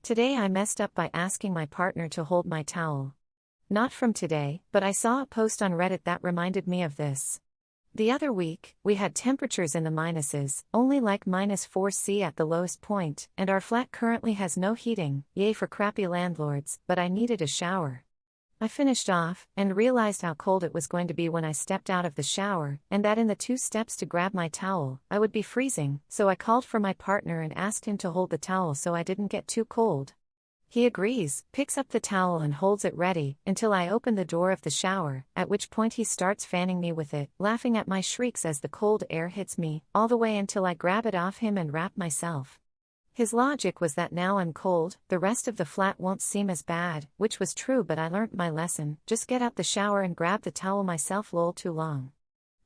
Today I messed up by asking my partner to hold my towel. Not from today, but I saw a post on Reddit that reminded me of this. The other week, we had temperatures in the minuses, only like -4°C at the lowest point, and our flat currently has no heating, yay for crappy landlords, but I needed a shower. I finished off, and realized how cold it was going to be when I stepped out of the shower, and that in the 2 steps to grab my towel, I would be freezing, so I called for my partner and asked him to hold the towel so I didn't get too cold. He agrees, picks up the towel and holds it ready, until I open the door of the shower, at which point he starts fanning me with it, laughing at my shrieks as the cold air hits me, all the way until I grab it off him and wrap myself. His logic was that now I'm cold, the rest of the flat won't seem as bad, which was true, but I learnt my lesson, just get out the shower and grab the towel myself. Lol, too long.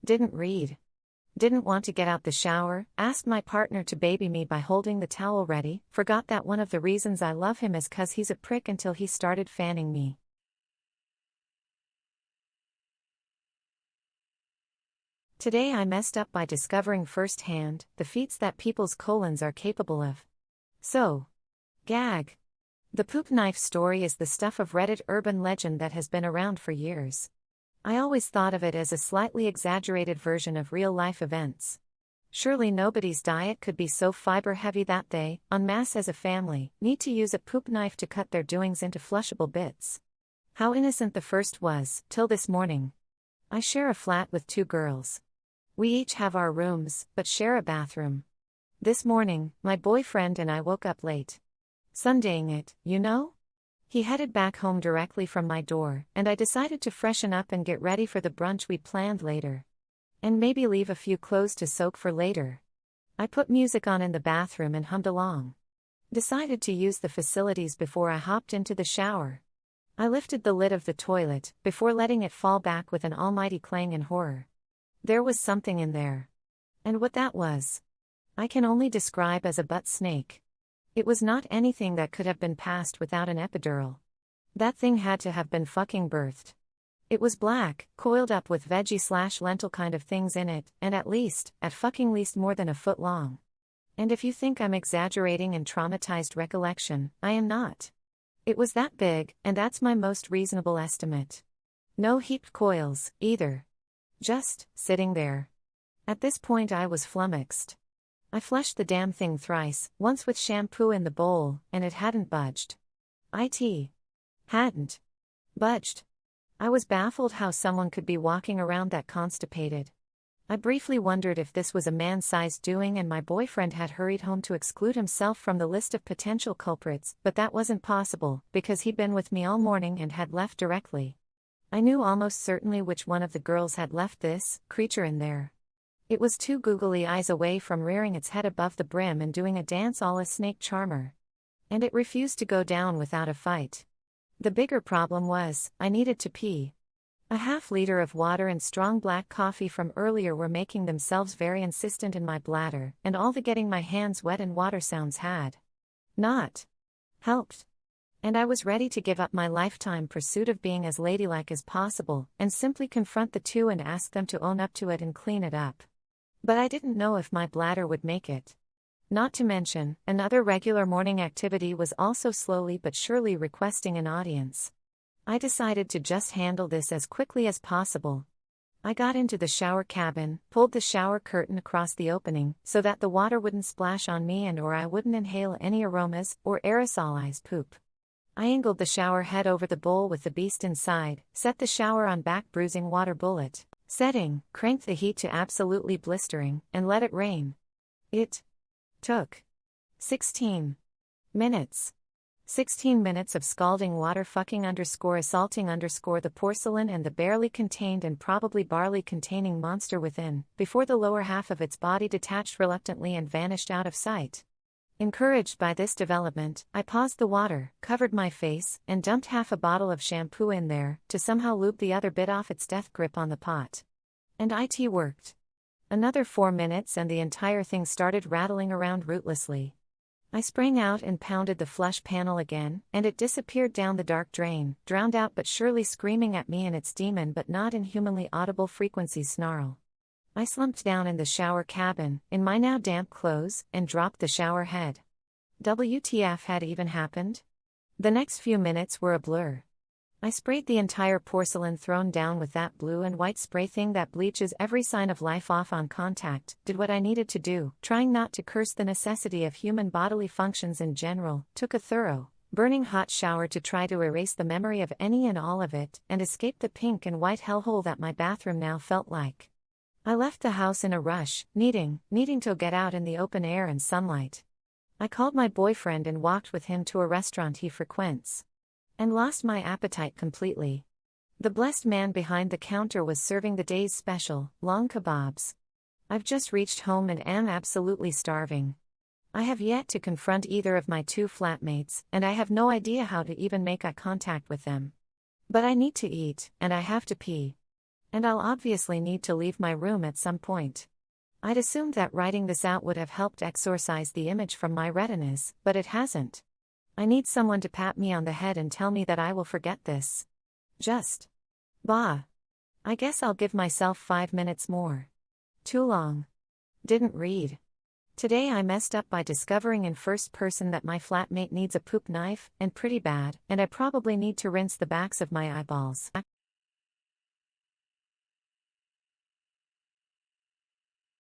Didn't read. Didn't want to get out the shower, asked my partner to baby me by holding the towel ready, forgot that one of the reasons I love him is 'cause he's a prick until he started fanning me. Today I messed up by discovering firsthand the feats that people's colons are capable of. So, gag. The poop knife story is the stuff of Reddit urban legend that has been around for years. I always thought of it as a slightly exaggerated version of real-life events. Surely nobody's diet could be so fiber-heavy that they, en masse as a family, need to use a poop knife to cut their doings into flushable bits. How innocent the first was, till this morning. I share a flat with 2 girls. We each have our rooms, but share a bathroom. This morning, my boyfriend and I woke up late. Sundaying it, you know? He headed back home directly from my door, and I decided to freshen up and get ready for the brunch we planned later. And maybe leave a few clothes to soak for later. I put music on in the bathroom and hummed along. Decided to use the facilities before I hopped into the shower. I lifted the lid of the toilet, before letting it fall back with an almighty clang in horror. There was something in there. And what that was, I can only describe as a butt snake. It was not anything that could have been passed without an epidural. That thing had to have been fucking birthed. It was black, coiled up with veggie/lentil kind of things in it, and at fucking least more than a foot long. And if you think I'm exaggerating in traumatized recollection, I am not. It was that big, and that's my most reasonable estimate. No heaped coils, either. Just sitting there. At this point I was flummoxed. I flushed the damn thing thrice, once with shampoo in the bowl, and it hadn't budged. Hadn't budged. I was baffled how someone could be walking around that constipated. I briefly wondered if this was a man-sized doing and my boyfriend had hurried home to exclude himself from the list of potential culprits, but that wasn't possible, because he'd been with me all morning and had left directly. I knew almost certainly which one of the girls had left this creature in there. It was 2 googly eyes away from rearing its head above the brim and doing a dance a la snake charmer. And it refused to go down without a fight. The bigger problem was, I needed to pee. A half-liter of water and strong black coffee from earlier were making themselves very insistent in my bladder, and all the getting my hands wet and water sounds had not helped. And I was ready to give up my lifetime pursuit of being as ladylike as possible, and simply confront the 2 and ask them to own up to it and clean it up. But I didn't know if my bladder would make it. Not to mention, another regular morning activity was also slowly but surely requesting an audience. I decided to just handle this as quickly as possible. I got into the shower cabin, pulled the shower curtain across the opening, so that the water wouldn't splash on me or I wouldn't inhale any aromas or aerosolized poop. I angled the shower head over the bowl with the beast inside, set the shower on back bruising water bullet setting, cranked the heat to absolutely blistering, and let it rain. It took 16 minutes. 16 minutes of scalding water assaulting the porcelain and the barely contained and probably barley containing monster within, before the lower half of its body detached reluctantly and vanished out of sight. Encouraged by this development, I paused the water, covered my face, and dumped half a bottle of shampoo in there, to somehow lube the other bit off its death grip on the pot. And it worked. Another 4 minutes and the entire thing started rattling around rootlessly. I sprang out and pounded the flush panel again, and it disappeared down the dark drain, drowned out but surely screaming at me in its demon but not inhumanly audible frequency snarl. I slumped down in the shower cabin, in my now damp clothes, and dropped the shower head. WTF had even happened? The next few minutes were a blur. I sprayed the entire porcelain throne down with that blue and white spray thing that bleaches every sign of life off on contact, did what I needed to do, trying not to curse the necessity of human bodily functions in general, took a thorough, burning hot shower to try to erase the memory of any and all of it, and escape the pink and white hellhole that my bathroom now felt like. I left the house in a rush, needing to get out in the open air and sunlight. I called my boyfriend and walked with him to a restaurant he frequents. And lost my appetite completely. The blessed man behind the counter was serving the day's special, long kebabs. I've just reached home and am absolutely starving. I have yet to confront either of my two flatmates, and I have no idea how to even make eye contact with them. But I need to eat, and I have to pee. And I'll obviously need to leave my room at some point. I'd assumed that writing this out would have helped exorcise the image from my retinas, but it hasn't. I need someone to pat me on the head and tell me that I will forget this. I guess I'll give myself 5 minutes more. Too long. Didn't read. Today I messed up by discovering in first person that my flatmate needs a poop knife, and pretty bad, and I probably need to rinse the backs of my eyeballs.